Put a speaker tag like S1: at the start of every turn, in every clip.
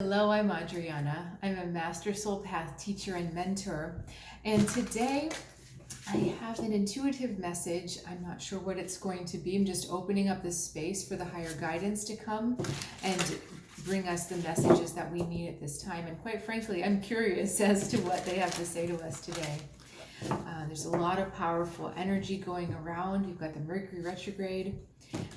S1: Hello, I'm Adriana. I'm a Master SoulPath Teacher and mentor. And today I have an intuitive message. I'm not sure what it's going to be. I'm just opening up this space for the higher guidance to come and bring us the messages that we need at this time. And quite frankly, I'm curious as to what they have to say to us today. There's a lot of powerful energy going around. You've got the Mercury retrograde.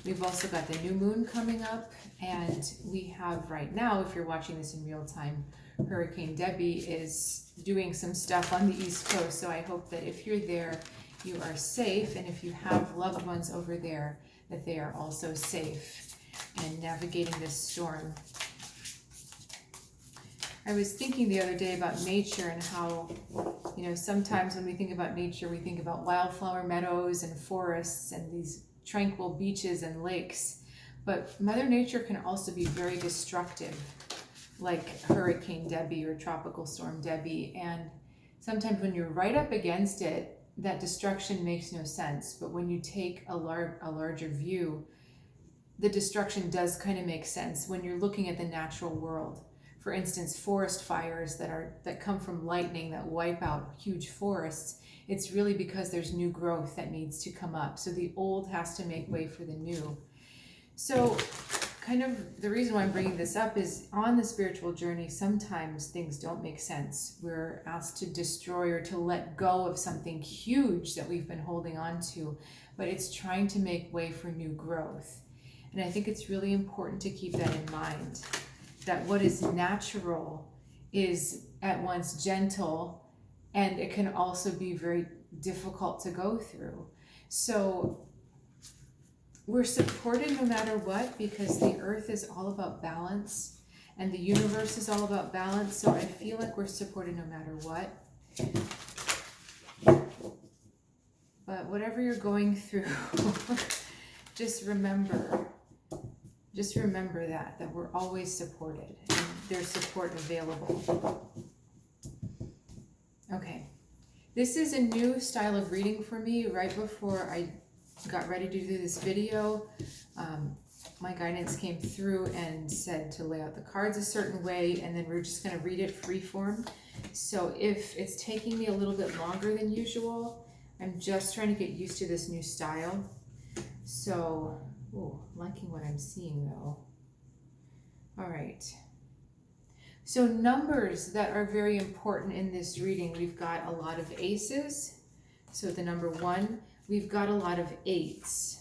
S1: We've also got the new moon coming up, and we have right now, if you're watching this in real time, Hurricane Debbie is doing some stuff on the East Coast. So I hope that if you're there, you are safe, and if you have loved ones over there, that they are also safe and navigating this storm. I was thinking the other day about nature and how, sometimes when we think about nature, we think about wildflower meadows and forests and these tranquil beaches and lakes. But Mother Nature can also be very destructive, like Hurricane Debbie or Tropical Storm Debbie. And sometimes when you're right up against it, that destruction makes no sense. But when you take a larger view, the destruction does kind of make sense when you're looking at the natural world. For instance, forest fires that come from lightning that wipe out huge forests, it's really because there's new growth that needs to come up. So the old has to make way for the new. So kind of the reason why I'm bringing this up is on the spiritual journey, sometimes things don't make sense. We're asked to destroy or to let go of something huge that we've been holding on to, but it's trying to make way for new growth. And I think it's really important to keep that in mind, that what is natural is at once gentle, and it can also be very difficult to go through. So we're supported no matter what, because the earth is all about balance and the universe is all about balance. So I feel like we're supported no matter what. But whatever you're going through, just remember that we're always supported and there's support available. Okay, this is a new style of reading for me. Right before I got ready to do this video, my guidance came through and said to lay out the cards a certain way, and then we're just going to read it freeform. So if it's taking me a little bit longer than usual, I'm just trying to get used to this new style. So, I'm liking what I'm seeing though. All right. So numbers that are very important in this reading, we've got a lot of aces. So the number 1, we've got a lot of 8s.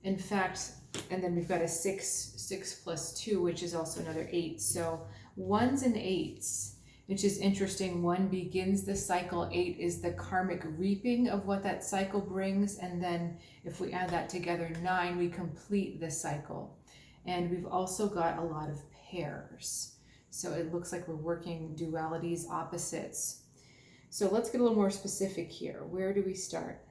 S1: In fact, and then we've got a 6 plus 2, which is also another 8. So 1s and 8s, which is interesting. 1 begins the cycle, 8 is the karmic reaping of what that cycle brings. And then if we add that together, 9, we complete the cycle. And we've also got a lot of pairs. So it looks like we're working dualities, opposites. So let's get a little more specific here. Where do we start?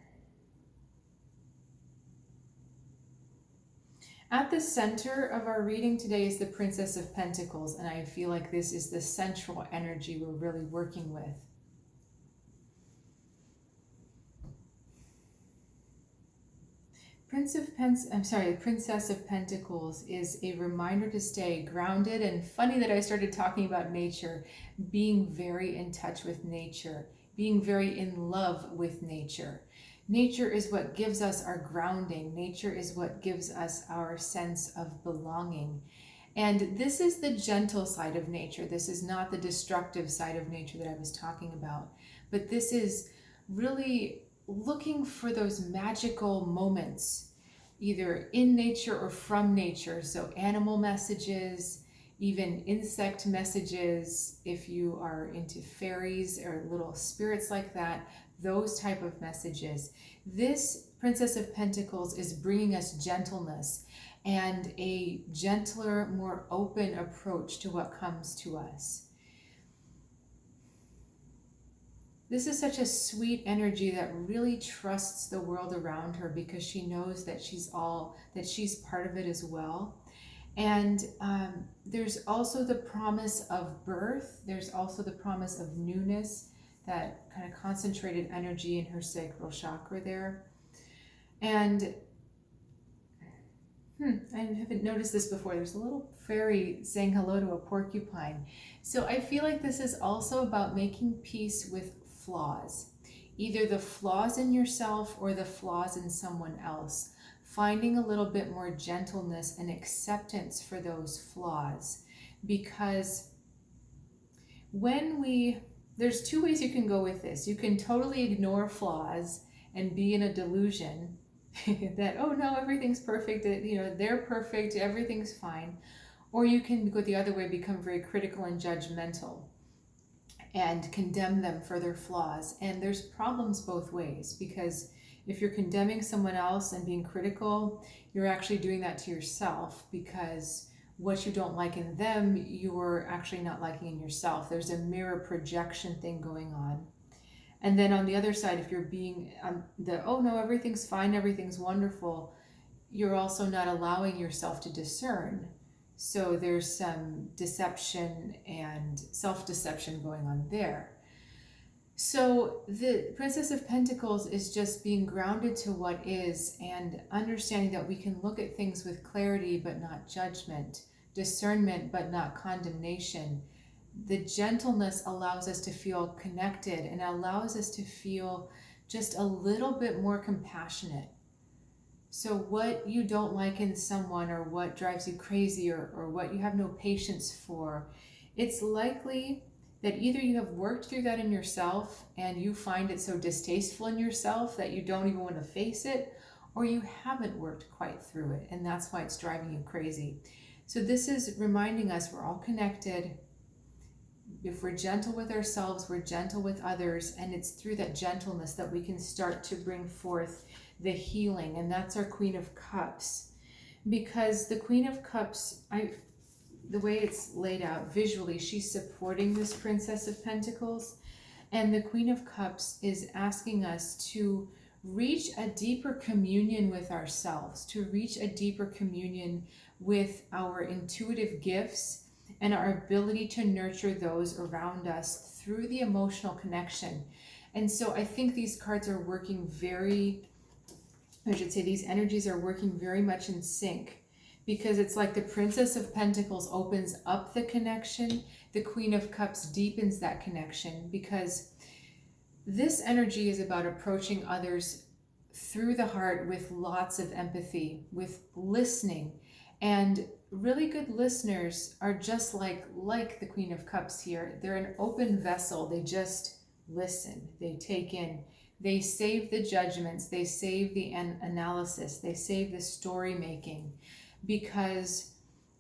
S1: At the center of our reading today is the Princess of Pentacles, and I feel like this is the central energy we're really working with. The Princess of Pentacles is a reminder to stay grounded, and funny that I started talking about nature, being very in touch with nature, being very in love with nature. Nature is what gives us our grounding. Nature is what gives us our sense of belonging. And this is the gentle side of nature. This is not the destructive side of nature that I was talking about, but this is really looking for those magical moments, either in nature or from nature. So animal messages, even insect messages, if you are into fairies or little spirits like that, those type of messages. This Princess of Pentacles is bringing us gentleness and a gentler, more open approach to what comes to us. This is such a sweet energy that really trusts the world around her, because she knows that she's part of it as well. And there's also the promise of birth. There's also the promise of newness, that kind of concentrated energy in her sacral chakra there. And I haven't noticed this before. There's a little fairy saying hello to a porcupine. So I feel like this is also about making peace with flaws, either the flaws in yourself or the flaws in someone else. Finding a little bit more gentleness and acceptance for those flaws. Because there's two ways you can go with this. You can totally ignore flaws and be in a delusion that, oh no, everything's perfect, they're perfect, everything's fine. Or you can go the other way, become very critical and judgmental and condemn them for their flaws. And there's problems both ways, because if you're condemning someone else and being critical, you're actually doing that to yourself, because what you don't like in them, you're actually not liking in yourself. There's a mirror projection thing going on. And then on the other side, if you're being oh no, everything's fine, everything's wonderful, you're also not allowing yourself to discern. So there's some deception and self-deception going on there. So the Princess of Pentacles is just being grounded to what is, and understanding that we can look at things with clarity but not judgment, discernment but not condemnation. The gentleness allows us to feel connected and allows us to feel just a little bit more compassionate. So what you don't like in someone, or what drives you crazy, or what you have no patience for, it's likely that either you have worked through that in yourself and you find it so distasteful in yourself that you don't even want to face it, or you haven't worked quite through it and that's why it's driving you crazy. So this is reminding us we're all connected. If we're gentle with ourselves, we're gentle with others, and it's through that gentleness that we can start to bring forth the healing. And that's our Queen of Cups. Because the Queen of Cups, the way it's laid out visually, she's supporting this Princess of Pentacles. And the Queen of Cups is asking us to reach a deeper communion with ourselves, to reach a deeper communion with our intuitive gifts and our ability to nurture those around us through the emotional connection. And so I think these cards are working these energies are working very much in sync, because it's like the Princess of Pentacles opens up the connection, the Queen of Cups deepens that connection, because this energy is about approaching others through the heart with lots of empathy, with listening. And really good listeners are just like the Queen of Cups here. They're an open vessel. They just listen. They take in. They save the judgments. They save the analysis. They save the story making. Because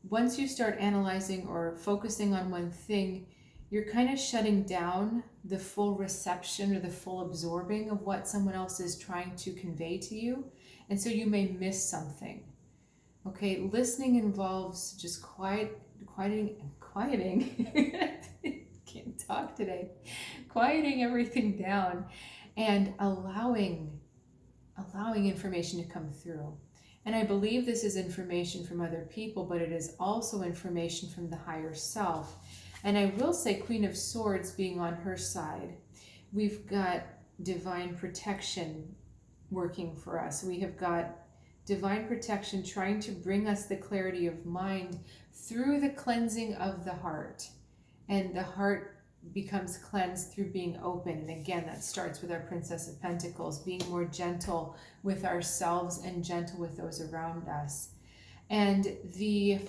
S1: once you start analyzing or focusing on one thing, you're kind of shutting down the full reception or the full absorbing of what someone else is trying to convey to you. And so you may miss something. Okay, listening involves just quieting, can't talk today, quieting everything down and allowing information to come through. And I believe this is information from other people, but it is also information from the higher self. And I will say, Queen of Swords being on her side, we've got divine protection working for us. We have got divine protection trying to bring us the clarity of mind through the cleansing of the heart. And the heart becomes cleansed through being open. And again, that starts with our Princess of Pentacles, being more gentle with ourselves and gentle with those around us. And the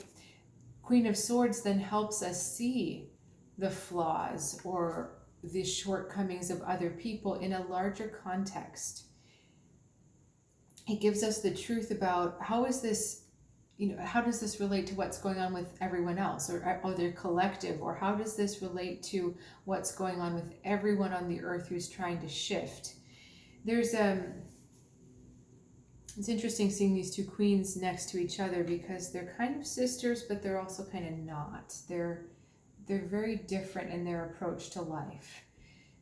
S1: Queen of Swords then helps us see the flaws or the shortcomings of other people in a larger context. It gives us the truth about how does this relate to what's going on with everyone else, or their collective, or how does this relate to what's going on with everyone on the earth who's trying to shift. It's interesting seeing these two queens next to each other, because they're kind of sisters, but they're also kind of not. They're very different in their approach to life.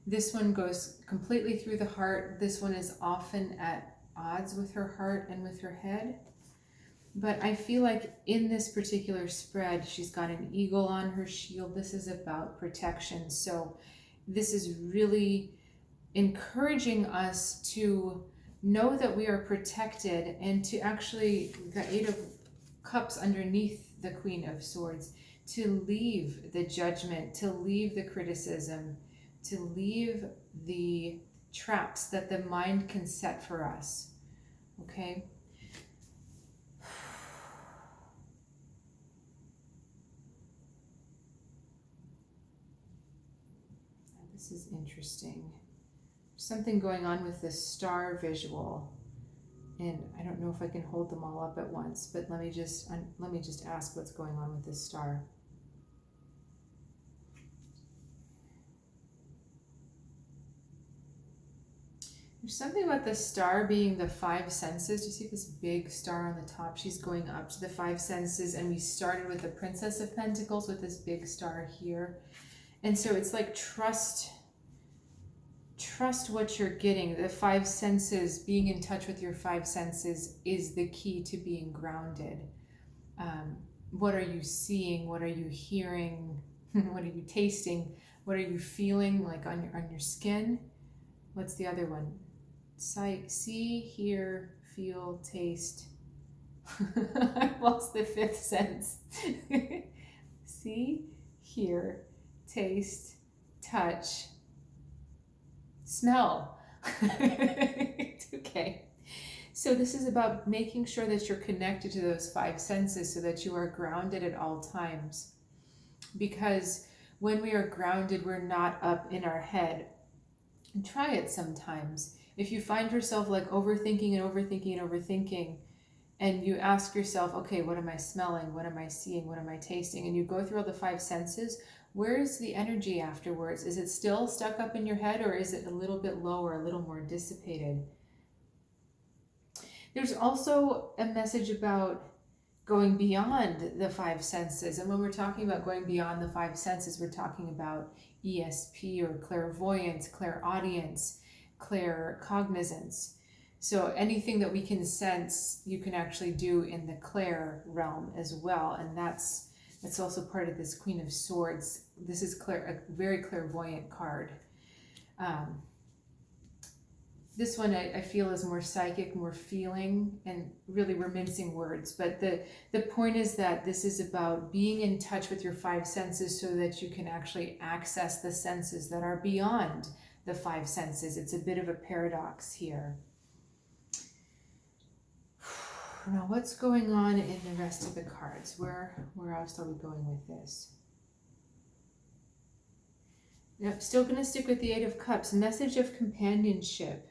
S1: This one goes completely through the heart. This one is often at odds with her heart and with her head. But I feel like in this particular spread, she's got an eagle on her shield. This is about protection. So this is really encouraging us to know that we are protected, and to actually, the Cups underneath the Queen of Swords, to leave the judgment, to leave the criticism, to leave the traps that the mind can set for us. Okay? This is interesting. There's something going on with the star visual. And I don't know if I can hold them all up at once, but let me just ask what's going on with this star. There's something about the star being the five senses. Do you see this big star on the top? She's going up to the five senses, and we started with the Princess of Pentacles with this big star here. And so it's like trust what you're getting. The five senses, being in touch with your five senses, is the key to being grounded. What are you seeing? What are you hearing? What are you tasting? What are you feeling, like on your skin? What's the other one? Sight, see, hear, feel, taste. I lost the fifth sense. See, hear, taste, touch, smell. Okay. So this is about making sure that you're connected to those five senses so that you are grounded at all times. Because when we are grounded, we're not up in our head. And try it sometimes. If you find yourself like overthinking and overthinking and overthinking, and you ask yourself, okay, what am I smelling? What am I seeing? What am I tasting? And you go through all the five senses, where's the energy afterwards? Is it still stuck up in your head, or is it a little bit lower, a little more dissipated? There's also a message about going beyond the five senses. And when we're talking about going beyond the five senses, we're talking about ESP or clairvoyance, clairaudience, claircognizance. So anything that we can sense, you can actually do in the clair realm as well. And that's also part of this Queen of Swords. This is a very clairvoyant card. This one I feel is more psychic, more feeling, and really we're mincing words. But the point is that this is about being in touch with your five senses so that you can actually access the senses that are beyond the five senses. It's a bit of a paradox here. Now, what's going on in the rest of the cards? Where else are we going with this? Yep, still going to stick with the Eight of Cups. Message of companionship.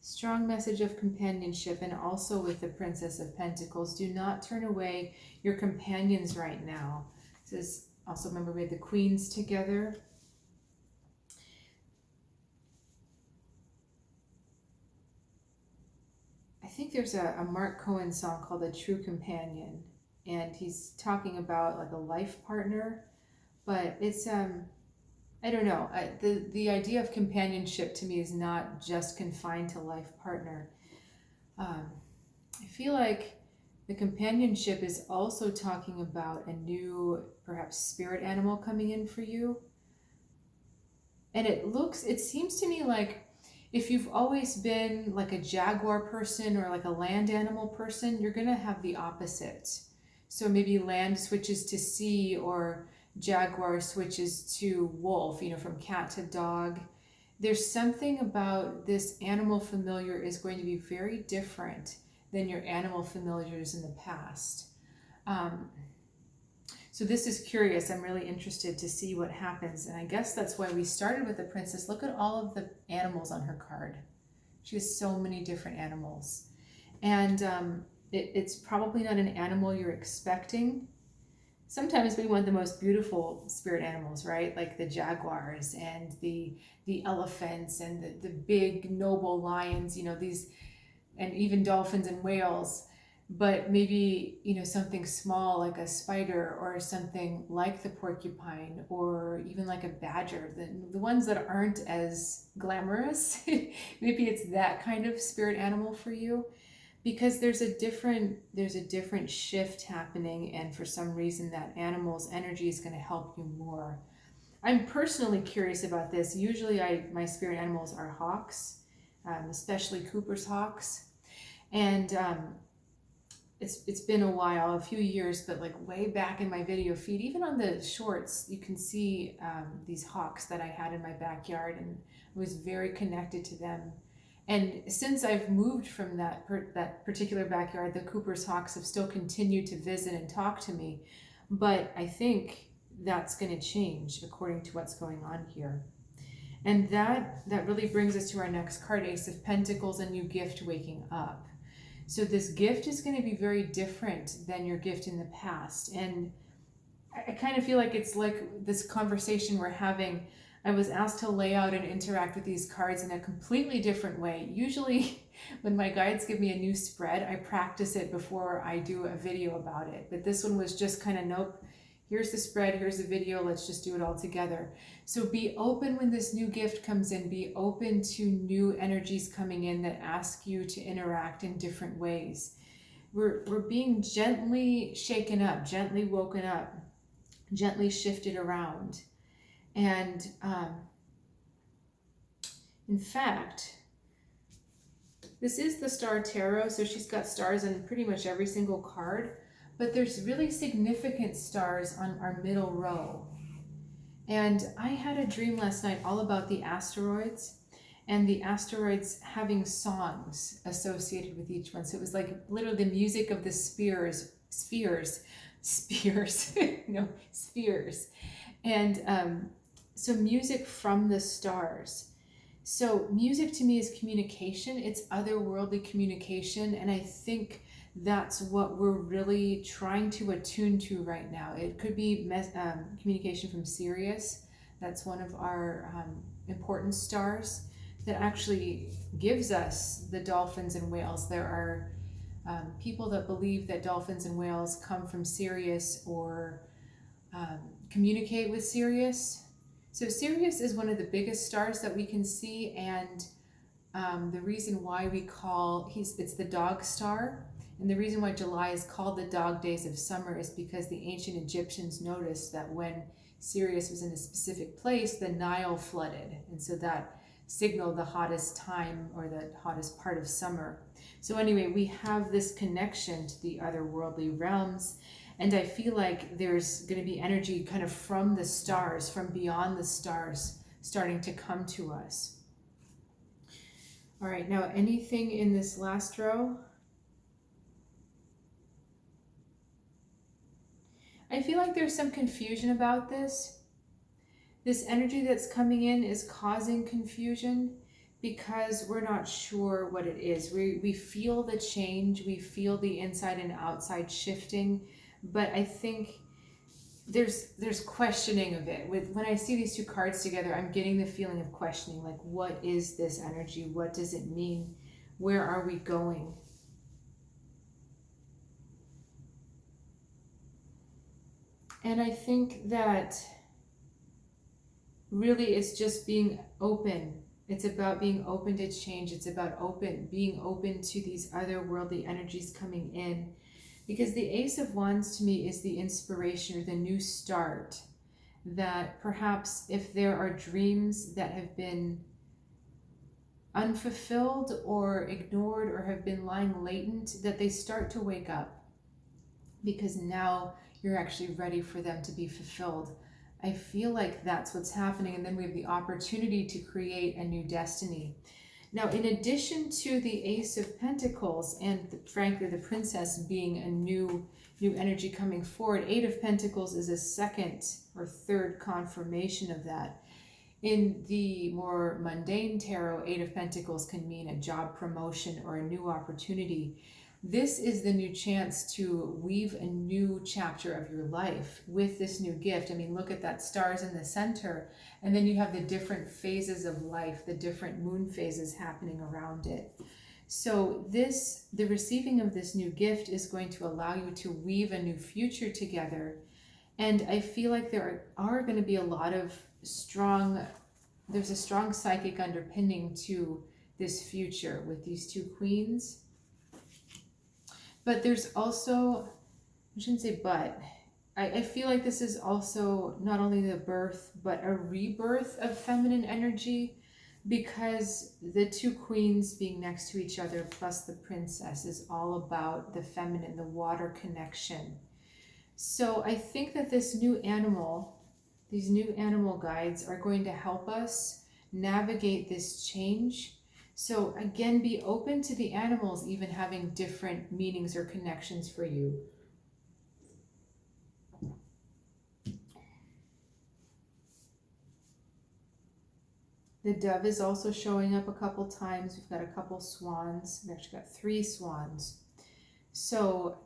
S1: Strong message of companionship, and also with the Princess of Pentacles. Do not turn away your companions right now. This is also, remember, we had the Queens together. I think there's a Mark Cohen song called A True Companion, and he's talking about like a life partner, but it's I don't know. The idea of companionship to me is not just confined to life partner. I feel like the companionship is also talking about a new, perhaps, spirit animal coming in for you. And it seems to me like if you've always been like a jaguar person or like a land animal person, you're going to have the opposite. So maybe land switches to sea, or jaguar switches to wolf, from cat to dog. There's something about this animal familiar is going to be very different than your animal familiars in the past. So this is curious. I'm really interested to see what happens. And I guess that's why we started with the princess. Look at all of the animals on her card. She has so many different animals. And it's probably not an animal you're expecting. Sometimes we want the most beautiful spirit animals, right? Like the jaguars and the elephants and the big noble lions, these, and even dolphins and whales. But maybe, something small like a spider, or something like the porcupine, or even like a badger, the ones that aren't as glamorous. Maybe it's that kind of spirit animal for you. Because there's a different shift happening, and for some reason that animal's energy is going to help you more. I'm personally curious about this. Usually my spirit animals are hawks, especially Cooper's hawks. And it's been a while, a few years, but like way back in my video feed, even on the shorts, you can see these hawks that I had in my backyard, and I was very connected to them. And since I've moved from that particular backyard, the Cooper's hawks have still continued to visit and talk to me. But I think that's going to change according to what's going on here. And that really brings us to our next card, Ace of Pentacles, a new gift waking up. So this gift is going to be very different than your gift in the past. And I kind of feel like it's like this conversation we're having. I was asked to lay out and interact with these cards in a completely different way. Usually when my guides give me a new spread, I practice it before I do a video about it. But this one was just kind of, nope, here's the spread, here's the video, let's just do it all together. So be open when this new gift comes in. Be open to new energies coming in that ask you to interact in different ways. We're being gently shaken up, gently woken up, gently shifted around. And in fact, this is the Star Tarot, so she's got stars on pretty much every single card, but there's really significant stars on our middle row. And I had a dream last night all about the asteroids, and the asteroids having songs associated with each one. So it was like literally the music of the spheres. And so music from the stars. So music to me is communication. It's otherworldly communication. And I think that's what we're really trying to attune to right now. It could be communication from Sirius. That's one of our important stars that actually gives us the dolphins and whales. There are people that believe that dolphins and whales come from Sirius or communicate with Sirius. So Sirius is one of the biggest stars that we can see, and the reason why it's the dog star, and the reason why July is called the dog days of summer is because the ancient Egyptians noticed that when Sirius was in a specific place, the Nile flooded, and so that signaled the hottest time or the hottest part of summer. So anyway, we have this connection to the otherworldly realms. And I feel like there's going to be energy kind of from the stars, from beyond the stars, starting to come to us. All right, now anything in this last row? I feel like there's some confusion about this. This energy that's coming in is causing confusion because we're not sure what it is. We feel the change, we feel the inside and outside shifting. But I think there's questioning of it. When I see these two cards together, I'm getting the feeling of questioning, like, what is this energy? What does it mean? Where are we going? And I think that really it's just being open. It's about being open to change. It's about being open to these otherworldly energies coming in. Because the Ace of Wands to me is the inspiration or the new start, that perhaps if there are dreams that have been unfulfilled or ignored or have been lying latent, that they start to wake up because now you're actually ready for them to be fulfilled. I feel like that's what's happening, and then we have the opportunity to create a new destiny. Now, in addition to the Ace of Pentacles and frankly the Princess being a new energy coming forward, Eight of Pentacles is a second or third confirmation of that. In the more mundane tarot, Eight of Pentacles can mean a job promotion or a new opportunity. This is the new chance to weave a new chapter of your life with this new gift. I mean, look at that, stars in the center, and then you have the different phases of life, the different moon phases happening around it. So the receiving of this new gift is going to allow you to weave a new future together. And I feel like there are going to be a lot of there's a strong psychic underpinning to this future with these two queens. But there's also, I shouldn't say but, I feel like this is also not only the birth, but a rebirth of feminine energy. because the two queens being next to each other plus the princess is all about the feminine, the water connection. So I think that these new animal guides are going to help us navigate this change. So again, be open to the animals even having different meanings or connections for you. The dove is also showing up a couple times. We've got a couple swans. We've actually got 3 swans. So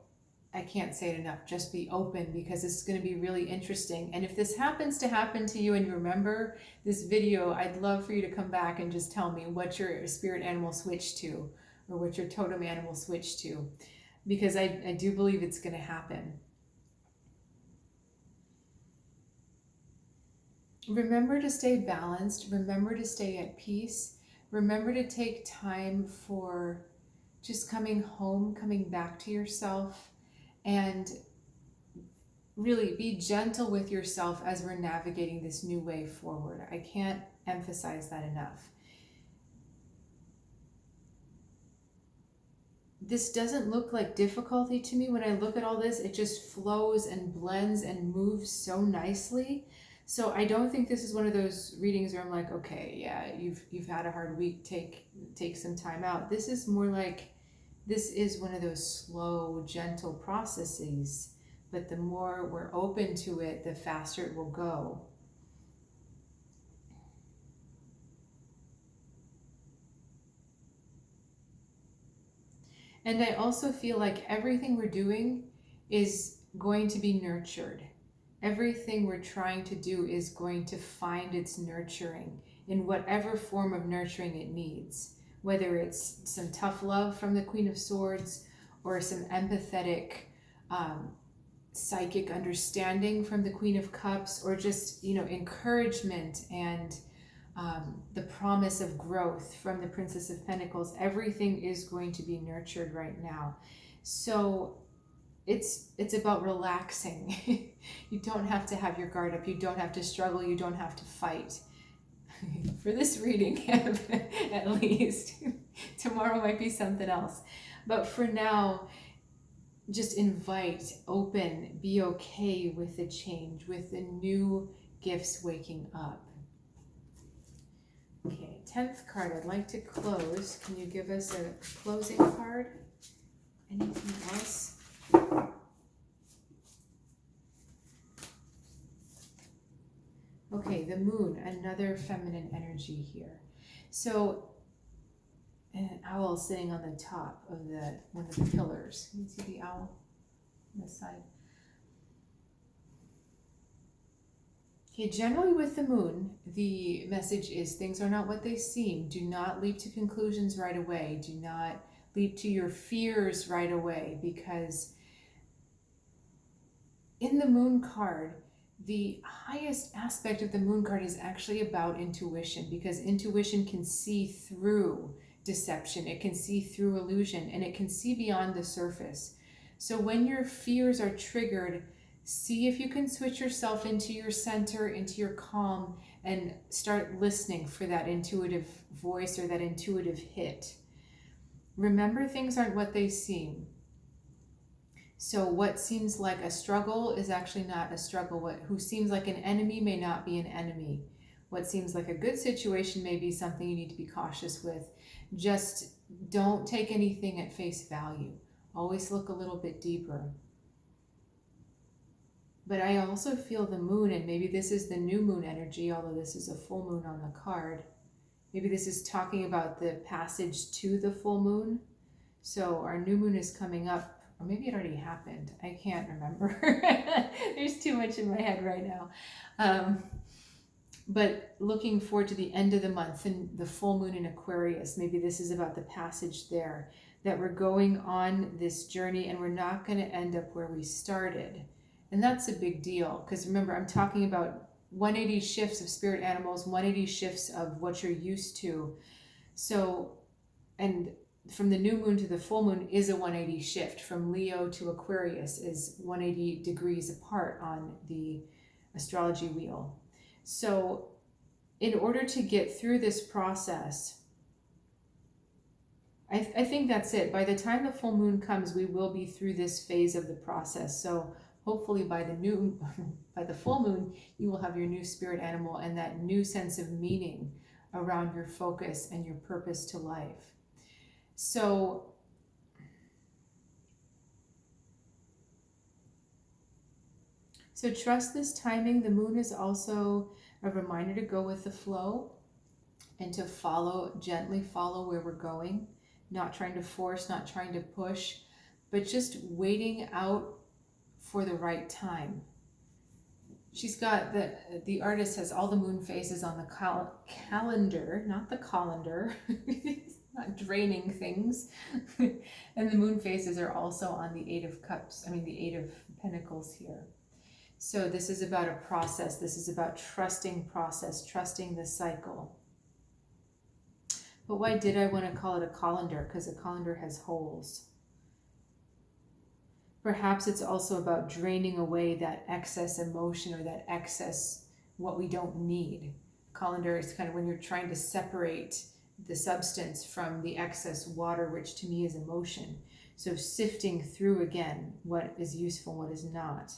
S1: I can't say it enough. Just be open, because it's going to be really interesting. And if this happens to happen to you and you remember this video, I'd love for you to come back and just tell me what your spirit animal switched to, or what your totem animal switched to, because I do believe it's going to happen. Remember to stay balanced. Remember to stay at peace. Remember to take time for just coming home, coming back to yourself, and really be gentle with yourself as we're navigating this new way forward. I can't emphasize that enough. This doesn't look like difficulty to me. When I look at all this, it just flows and blends and moves so nicely. So I don't think this is one of those readings where I'm like, okay, yeah, you've had a hard week, take some time out. This is more like, this is one of those slow, gentle processes, but the more we're open to it, the faster it will go. And I also feel like everything we're doing is going to be nurtured. Everything we're trying to do is going to find its nurturing in whatever form of nurturing it needs, whether it's some tough love from the Queen of Swords, or some empathetic, psychic understanding from the Queen of Cups, or just, encouragement and the promise of growth from the Princess of Pentacles. Everything is going to be nurtured right now. So it's about relaxing. You don't have to have your guard up. You don't have to struggle. You don't have to fight. For this reading, at least. Tomorrow might be something else. But for now, just invite, open, be okay with the change, with the new gifts waking up. Okay, 10th card, I'd like to close. Can you give us a closing card? Anything else? Okay, the moon, another feminine energy here. So, an owl sitting on the top of one of the pillars. Can you see the owl on this side? Okay, generally with the moon, the message is things are not what they seem. Do not leap to conclusions right away. Do not leap to your fears right away, because in the moon card, the highest aspect of the moon card is actually about intuition, because intuition can see through deception, it can see through illusion, and it can see beyond the surface. So when your fears are triggered, see if you can switch yourself into your center, into your calm, and start listening for that intuitive voice or that intuitive hit. Remember, things aren't what they seem. So what seems like a struggle is actually not a struggle. Who seems like an enemy may not be an enemy. What seems like a good situation may be something you need to be cautious with. Just don't take anything at face value. Always look a little bit deeper. But I also feel the moon, and maybe this is the new moon energy, although this is a full moon on the card. Maybe this is talking about the passage to the full moon. So our new moon is coming up. Or maybe it already happened. I can't remember. There's too much in my head right now. But looking forward to the end of the month and the full moon in Aquarius. Maybe this is about the passage there, that we're going on this journey and we're not going to end up where we started. And that's a big deal, because remember, I'm talking about 180 shifts of spirit animals, 180 shifts of what you're used to. So, and from the new moon to the full moon is a 180 shift. From Leo to Aquarius is 180 degrees apart on the astrology wheel. So in order to get through this process, I think that's it. By the time the full moon comes, we will be through this phase of the process. So hopefully by the full moon, you will have your new spirit animal and that new sense of meaning around your focus and your purpose to life. So trust this timing. The moon is also a reminder to go with the flow and to gently follow where we're going, not trying to force, not trying to push, but just waiting out for the right time. She's got the artist has all the moon phases on the calendar, not the colander, not draining things. And the moon phases are also on the Eight of Cups, the Eight of Pentacles here. So this is about a process. This is about trusting process, trusting the cycle. But why did I want to call it a colander? Because a colander has holes. Perhaps it's also about draining away that excess emotion or that excess, what we don't need. Colander is kind of when you're trying to separate the substance from the excess water, which to me is emotion. So sifting through again what is useful, what is not.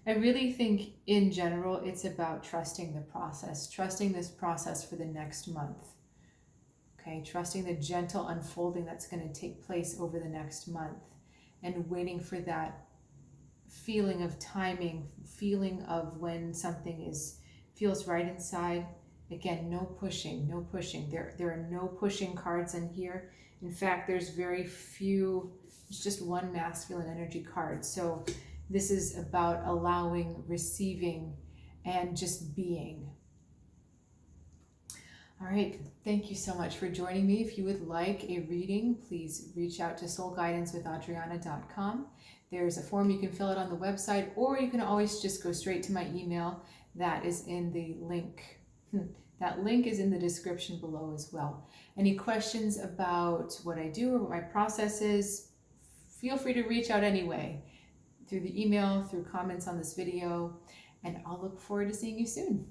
S1: I really think in general, it's about trusting the process, trusting this process for the next month. Okay, trusting the gentle unfolding that's going to take place over the next month and waiting for that feeling of timing, feeling of when something feels right inside. Again, no pushing, no pushing. There are no pushing cards in here. In fact, there's very few, there's just one masculine energy card. So this is about allowing, receiving, and just being. All right, thank you so much for joining me. If you would like a reading, please reach out to soulguidancewithAdriana.com. There's a form you can fill out on the website, or you can always just go straight to my email. That is in the link. That link is in the description below as well. Any questions about what I do or what my process is, feel free to reach out anyway, through the email, through comments on this video, and I'll look forward to seeing you soon.